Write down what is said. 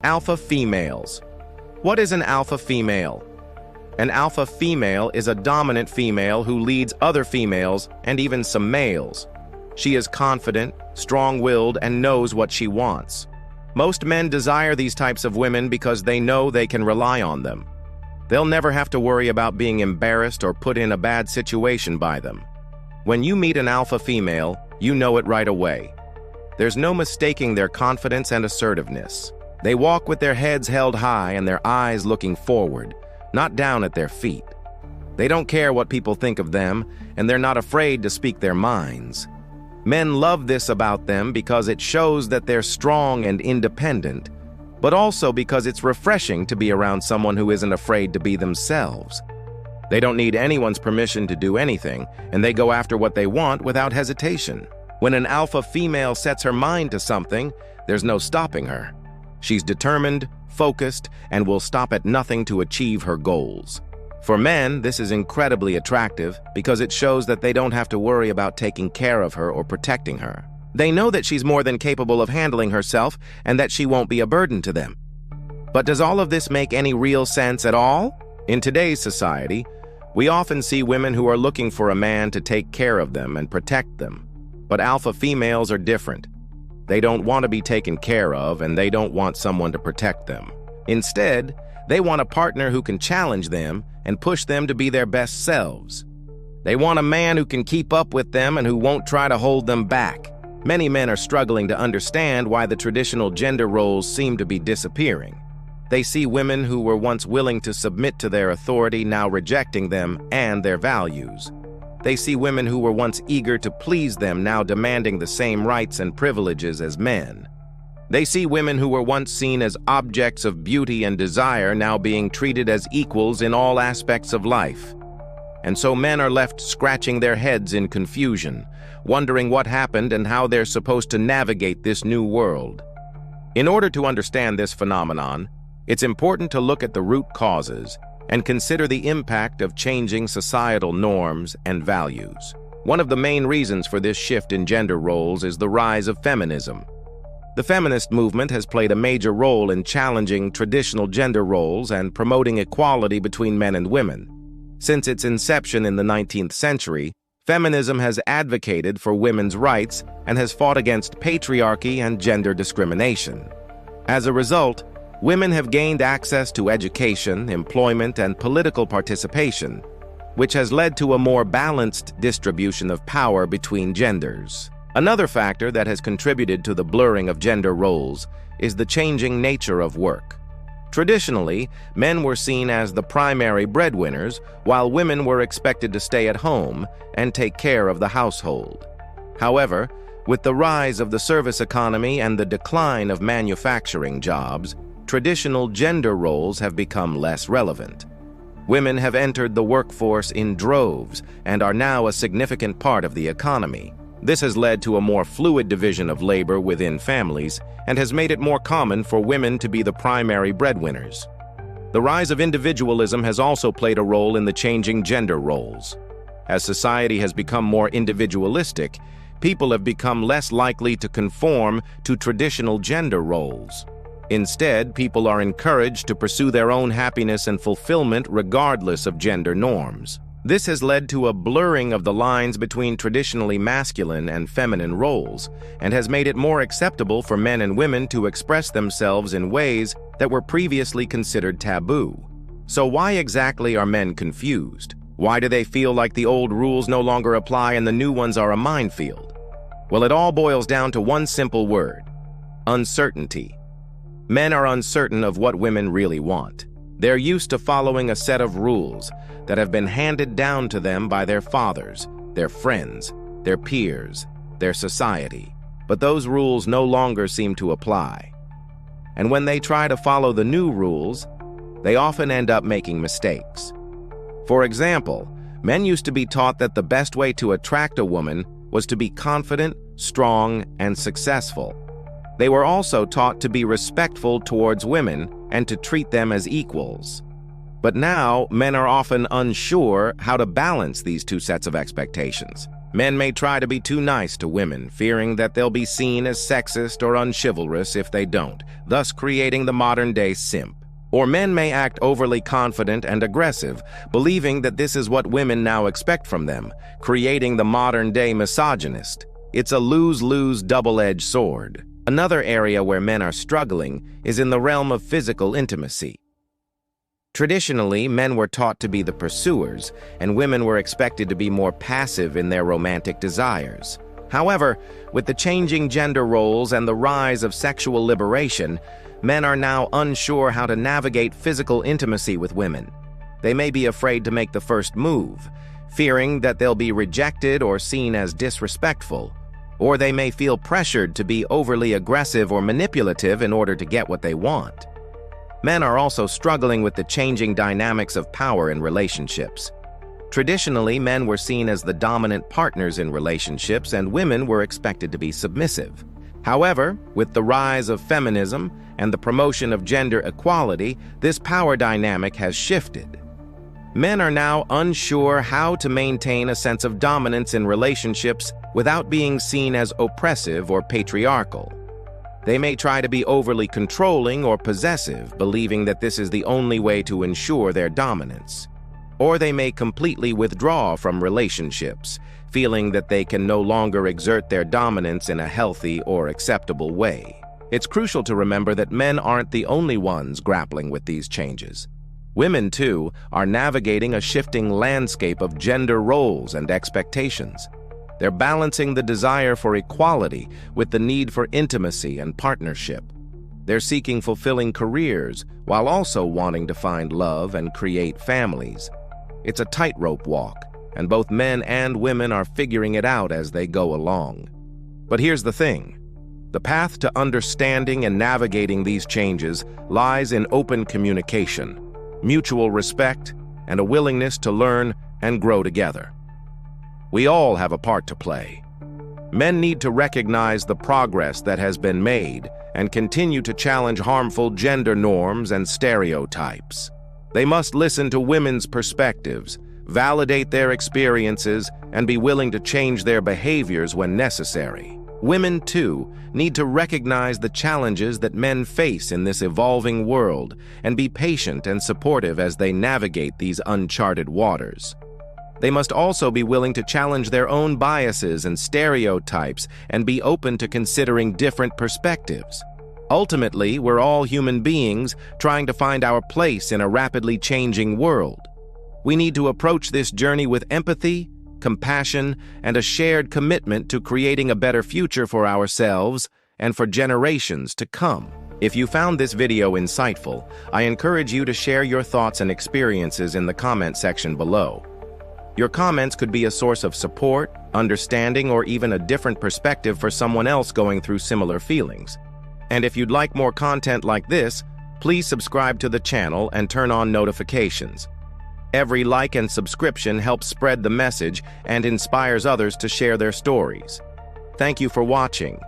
Alpha females. What is an alpha female? An alpha female is a dominant female who leads other females and even some males. She is confident, strong-willed, and knows what she wants. Most men desire these types of women because they know they can rely on them. They'll never have to worry about being embarrassed or put in a bad situation by them. When you meet an alpha female, you know it right away. There's no mistaking their confidence and assertiveness. They walk with their heads held high and their eyes looking forward, not down at their feet. They don't care what people think of them, and they're not afraid to speak their minds. Men love this about them because it shows that they're strong and independent, but also because it's refreshing to be around someone who isn't afraid to be themselves. They don't need anyone's permission to do anything, and they go after what they want without hesitation. When an alpha female sets her mind to something, there's no stopping her. She's determined, focused, and will stop at nothing to achieve her goals. For men, this is incredibly attractive because it shows that they don't have to worry about taking care of her or protecting her. They know that she's more than capable of handling herself and that she won't be a burden to them. But does all of this make any real sense at all? In today's society, we often see women who are looking for a man to take care of them and protect them. But alpha females are different. They don't want to be taken care of, and they don't want someone to protect them. Instead, they want a partner who can challenge them and push them to be their best selves. They want a man who can keep up with them and who won't try to hold them back. Many men are struggling to understand why the traditional gender roles seem to be disappearing. They see women who were once willing to submit to their authority now rejecting them and their values. They see women who were once eager to please them now demanding the same rights and privileges as men. They see women who were once seen as objects of beauty and desire now being treated as equals in all aspects of life. And so men are left scratching their heads in confusion, wondering what happened and how they're supposed to navigate this new world. In order to understand this phenomenon, it's important to look at the root causes and consider the impact of changing societal norms and values. One of the main reasons for this shift in gender roles is the rise of feminism. The feminist movement has played a major role in challenging traditional gender roles and promoting equality between men and women. Since its inception in the 19th century, feminism has advocated for women's rights and has fought against patriarchy and gender discrimination. As a result, women have gained access to education, employment, and political participation, which has led to a more balanced distribution of power between genders. Another factor that has contributed to the blurring of gender roles is the changing nature of work. Traditionally, men were seen as the primary breadwinners, while women were expected to stay at home and take care of the household. However, with the rise of the service economy and the decline of manufacturing jobs, traditional gender roles have become less relevant. Women have entered the workforce in droves and are now a significant part of the economy. This has led to a more fluid division of labor within families and has made it more common for women to be the primary breadwinners. The rise of individualism has also played a role in the changing gender roles. As society has become more individualistic, people have become less likely to conform to traditional gender roles. Instead, people are encouraged to pursue their own happiness and fulfillment regardless of gender norms. This has led to a blurring of the lines between traditionally masculine and feminine roles, and has made it more acceptable for men and women to express themselves in ways that were previously considered taboo. So why exactly are men confused? Why do they feel like the old rules no longer apply and the new ones are a minefield? Well, it all boils down to one simple word: uncertainty. Men are uncertain of what women really want. They're used to following a set of rules that have been handed down to them by their fathers, their friends, their peers, their society. But those rules no longer seem to apply. And when they try to follow the new rules, they often end up making mistakes. For example, men used to be taught that the best way to attract a woman was to be confident, strong, and successful. They were also taught to be respectful towards women and to treat them as equals. But now, men are often unsure how to balance these two sets of expectations. Men may try to be too nice to women, fearing that they'll be seen as sexist or unchivalrous if they don't, thus creating the modern-day simp. Or men may act overly confident and aggressive, believing that this is what women now expect from them, creating the modern-day misogynist. It's a lose-lose double-edged sword. Another area where men are struggling is in the realm of physical intimacy. Traditionally, men were taught to be the pursuers, and women were expected to be more passive in their romantic desires. However, with the changing gender roles and the rise of sexual liberation, men are now unsure how to navigate physical intimacy with women. They may be afraid to make the first move, fearing that they'll be rejected or seen as disrespectful, or they may feel pressured to be overly aggressive or manipulative in order to get what they want. Men are also struggling with the changing dynamics of power in relationships. Traditionally, men were seen as the dominant partners in relationships, and women were expected to be submissive. However, with the rise of feminism and the promotion of gender equality, this power dynamic has shifted. Men are now unsure how to maintain a sense of dominance in relationships without being seen as oppressive or patriarchal. They may try to be overly controlling or possessive, believing that this is the only way to ensure their dominance. Or they may completely withdraw from relationships, feeling that they can no longer exert their dominance in a healthy or acceptable way. It's crucial to remember that men aren't the only ones grappling with these changes. Women, too, are navigating a shifting landscape of gender roles and expectations. They're balancing the desire for equality with the need for intimacy and partnership. They're seeking fulfilling careers while also wanting to find love and create families. It's a tightrope walk, and both men and women are figuring it out as they go along. But here's the thing. The path to understanding and navigating these changes lies in open communication, mutual respect, and a willingness to learn and grow together. We all have a part to play. Men need to recognize the progress that has been made and continue to challenge harmful gender norms and stereotypes. They must listen to women's perspectives, validate their experiences, and be willing to change their behaviors when necessary. Women, too, need to recognize the challenges that men face in this evolving world and be patient and supportive as they navigate these uncharted waters. They must also be willing to challenge their own biases and stereotypes and be open to considering different perspectives. Ultimately, we're all human beings trying to find our place in a rapidly changing world. We need to approach this journey with empathy, compassion, and a shared commitment to creating a better future for ourselves and for generations to come. If you found this video insightful, I encourage you to share your thoughts and experiences in the comment section below. Your comments could be a source of support, understanding, or even a different perspective for someone else going through similar feelings. And if you'd like more content like this, please subscribe to the channel and turn on notifications. Every like and subscription helps spread the message and inspires others to share their stories. Thank you for watching.